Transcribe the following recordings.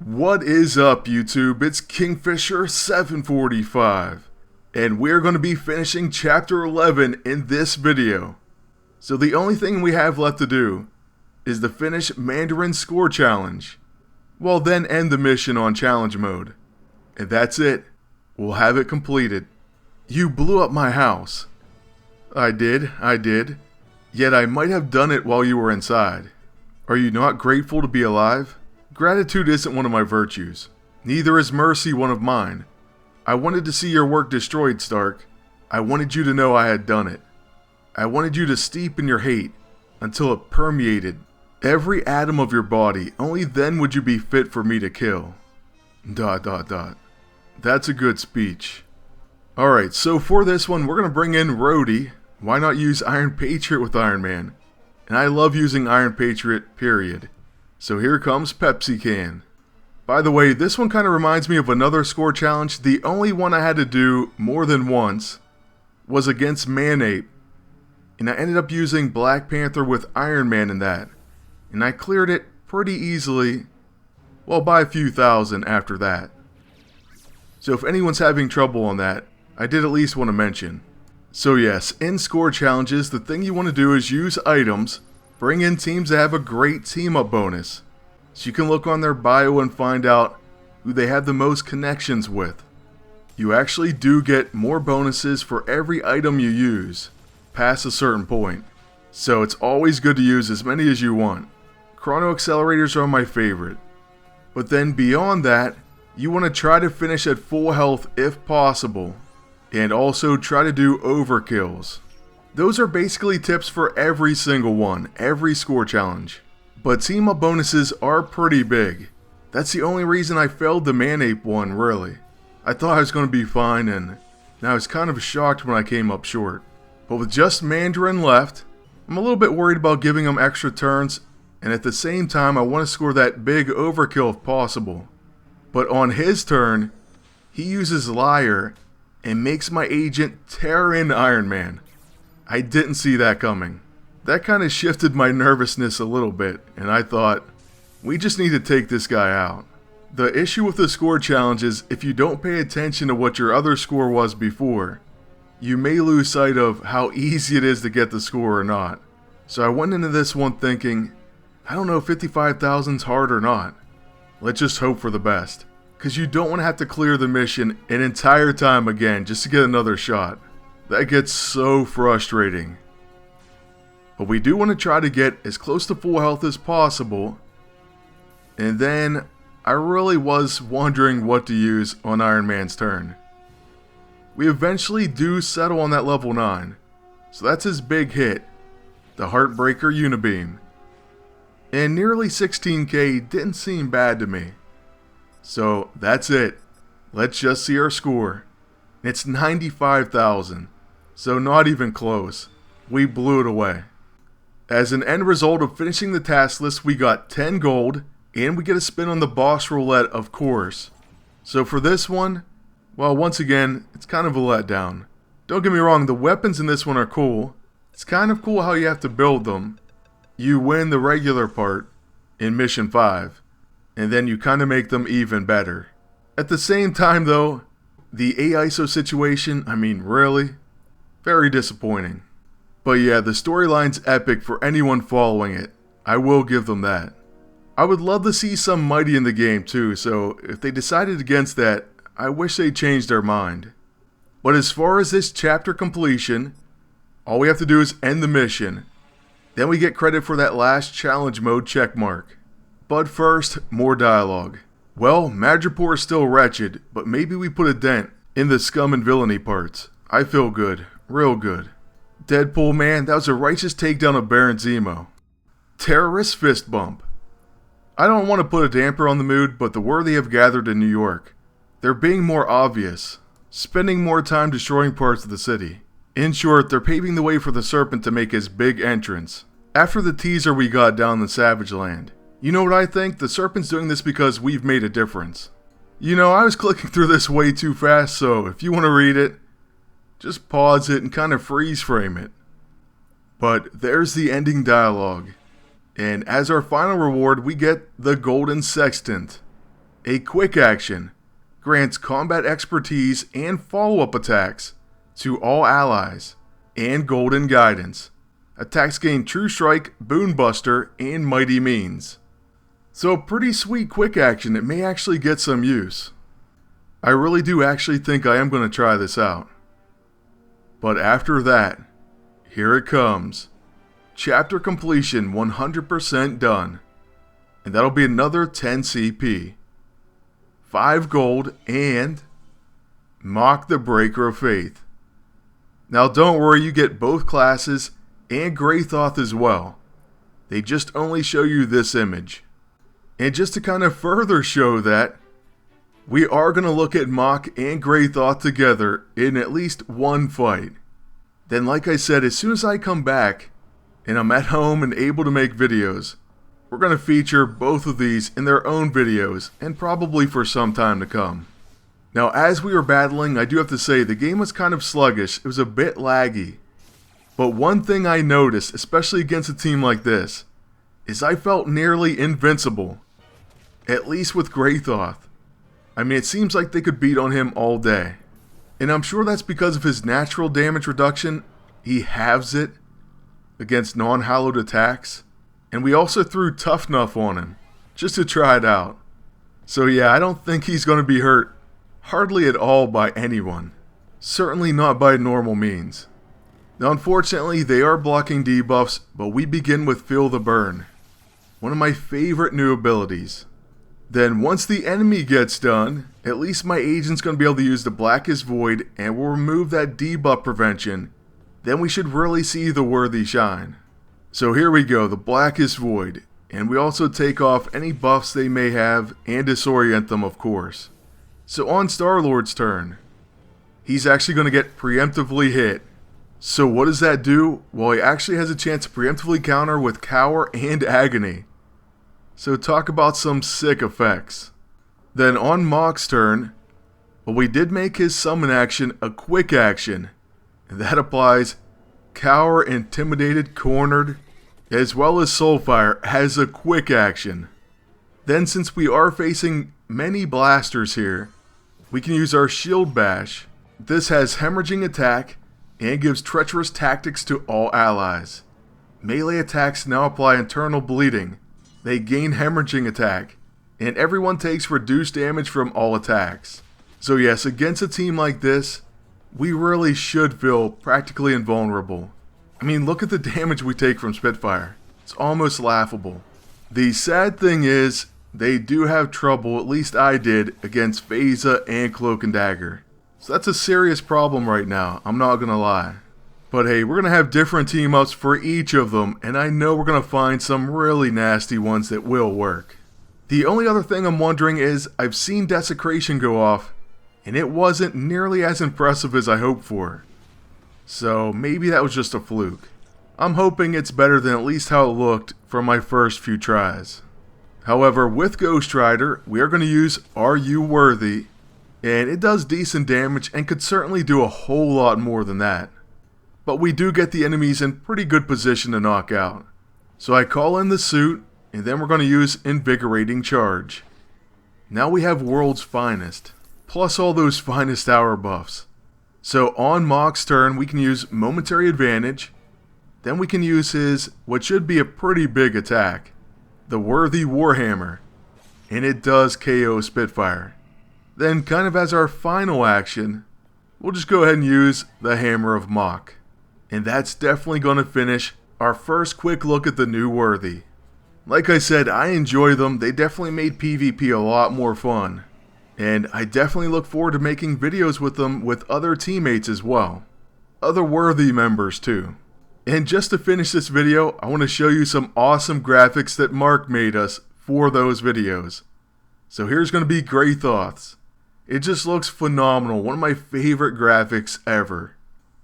What is up, YouTube? It's Kingfisher745, and we're going to be finishing Chapter 11 in this video. So the only thing we have left to do is the finish Mandarin Score Challenge. We'll then end the mission on Challenge Mode. And that's it. We'll have it completed. You blew up my house. I did. Yet I might have done it while you were inside. Are you not grateful to be alive? Gratitude isn't one of my virtues. Neither is mercy one of mine. I wanted to see your work destroyed, Stark. I wanted you to know I had done it. I wanted you to steep in your hate until it permeated every atom of your body. Only then would you be fit for me to kill. ... That's a good speech. Alright, so for this one, we're going to bring in Rhodey. Why not use Iron Patriot with Iron Man? And I love using Iron Patriot, period. So here comes Pepsi Can. By the way, this one kind of reminds me of another score challenge. The only one I had to do more than once was against Manape. And I ended up using Black Panther with Iron Man in that. And I cleared it pretty easily, well, by a few thousand after that. So if anyone's having trouble on that, I did at least want to mention. So yes, in score challenges, the thing you want to do is use items. Bring in teams that have a great team-up bonus, so you can look on their bio and find out who they have the most connections with. You actually do get more bonuses for every item you use, past a certain point, so it's always good to use as many as you want. Chrono accelerators are my favorite, but then beyond that, you want to try to finish at full health if possible, and also try to do overkills. Those are basically tips for every single one, every score challenge. But team up bonuses are pretty big. That's the only reason I failed the Manape one, really. I thought I was going to be fine, and I was kind of shocked when I came up short. But with just Mandarin left, I'm a little bit worried about giving him extra turns, and at the same time I want to score that big overkill if possible. But on his turn, he uses Liar and makes my agent tear in Iron Man. I didn't see that coming. That kind of shifted my nervousness a little bit, and I thought, we just need to take this guy out. The issue with the score challenge is if you don't pay attention to what your other score was before, you may lose sight of how easy it is to get the score or not. So I went into this one thinking, I don't know if 55,000's hard or not. Let's just hope for the best. Because you don't want to have to clear the mission an entire time again just to get another shot. That gets so frustrating. But we do want to try to get as close to full health as possible. And then I really was wondering what to use on Iron Man's turn. We eventually do settle on that level 9. So that's his big hit, the Heartbreaker Unibeam. And nearly 16k didn't seem bad to me. So that's it. Let's just see our score. It's 95,000. So not even close. We blew it away. As an end result of finishing the task list, we got 10 gold, and we get a spin on the boss roulette, of course. So for this one, well, once again, it's kind of a letdown. Don't get me wrong, the weapons in this one are cool. It's kind of cool how you have to build them. You win the regular part in Mission 5, and then you kind of make them even better. At the same time though, the AISO situation, I mean really? Very disappointing. But yeah, the storyline's epic for anyone following it. I will give them that. I would love to see some Mighty in the game too, so if they decided against that, I wish they changed their mind. But as far as this chapter completion, all we have to do is end the mission. Then we get credit for that last challenge mode checkmark. But first, more dialogue. Well, Madripoor is still wretched, but maybe we put a dent in the scum and villainy parts. I feel good. Real good. Deadpool, man, that was a righteous takedown of Baron Zemo. Terrorist fist bump. I don't want to put a damper on the mood, but the worthy have gathered in New York. They're being more obvious, spending more time destroying parts of the city. In short, they're paving the way for the Serpent to make his big entrance. After the teaser we got down in Savage Land. You know what I think? The Serpent's doing this because we've made a difference. You know, I was clicking through this way too fast, so if you want to read it, just pause it and kind of freeze frame it. But there's the ending dialogue. And as our final reward, we get the Golden Sextant. A quick action grants combat expertise and follow-up attacks to all allies, and golden guidance. Attacks gain True Strike, Boon Buster, and Mighty Means. So a pretty sweet quick action that may actually get some use. I really do actually think I am going to try this out. But after that, here it comes. Chapter completion 100% done. And that'll be another 10 CP. 5 gold and Mokk the Breaker of Faith. Now don't worry, you get both classes and Greithoth as well. They just only show you this image. And just to kind of further show that, we are going to look at Mokk and Greithoth together in at least one fight. Then like I said, as soon as I come back and I'm at home and able to make videos, we're going to feature both of these in their own videos and probably for some time to come. Now as we were battling, I do have to say the game was kind of sluggish, it was a bit laggy. But one thing I noticed, especially against a team like this, is I felt nearly invincible. At least with Greithoth. I mean, it seems like they could beat on him all day. And I'm sure that's because of his natural damage reduction. He halves it against non-hallowed attacks. And we also threw Tough Enough on him, just to try it out. So yeah, I don't think he's going to be hurt hardly at all by anyone. Certainly not by normal means. Now unfortunately, they are blocking debuffs, but we begin with Feel the Burn. One of my favorite new abilities. Then once the enemy gets done, at least my agent's going to be able to use the Blackest Void and will remove that debuff prevention. Then we should really see the worthy shine. So here we go, the Blackest Void. And we also take off any buffs they may have and disorient them, of course. So on Star-Lord's turn, he's actually going to get preemptively hit. So what does that do? Well, he actually has a chance to preemptively counter with Cower and Agony. So talk about some sick effects. Then on Mokk's turn, well, we did make his summon action a quick action. And that applies Cower, Intimidated, Cornered, as well as Soulfire as a quick action. Then since we are facing many blasters here, we can use our Shield Bash. This has Hemorrhaging Attack and gives Treacherous Tactics to all allies. Melee attacks now apply Internal Bleeding. They gain Hemorrhaging Attack, and everyone takes reduced damage from all attacks. So yes, against a team like this, we really should feel practically invulnerable. I mean, look at the damage we take from Spitfire. It's almost laughable. The sad thing is, they do have trouble, at least I did, against Phaser and Cloak and Dagger. So that's a serious problem right now, I'm not gonna lie. But hey, we're gonna have different team ups for each of them, and I know we're gonna find some really nasty ones that will work. The only other thing I'm wondering is, I've seen Desecration go off, and it wasn't nearly as impressive as I hoped for. So maybe that was just a fluke. I'm hoping it's better than at least how it looked from my first few tries. However, with Ghost Rider, we are going to use Are You Worthy? And it does decent damage and could certainly do a whole lot more than that. But we do get the enemies in pretty good position to knock out. So I call in the suit, and then we're going to use Invigorating Charge. Now we have World's Finest, plus all those finest hour buffs. So on Mokk's turn, we can use Momentary Advantage. Then we can use his, what should be a pretty big attack, the Worthy Warhammer. And it does KO Spitfire. Then kind of as our final action, we'll just go ahead and use the Hammer of Mokk. And that's definitely going to finish our first quick look at the new Worthy. Like I said, I enjoy them. They definitely made PvP a lot more fun. And I definitely look forward to making videos with them with other teammates as well. Other Worthy members too. And just to finish this video, I want to show you some awesome graphics that Mark made us for those videos. So here's going to be Greithoth's. It just looks phenomenal, one of my favorite graphics ever.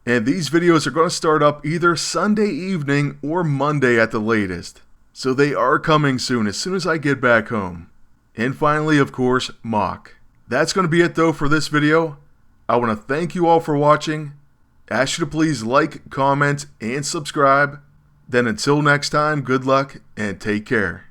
And these videos are going to start up either Sunday evening or Monday at the latest. So they are coming soon as I get back home. And finally, of course, Mokk. That's going to be it though for this video. I want to thank you all for watching. Ask you to please like, comment, and subscribe. Then until next time, good luck and take care.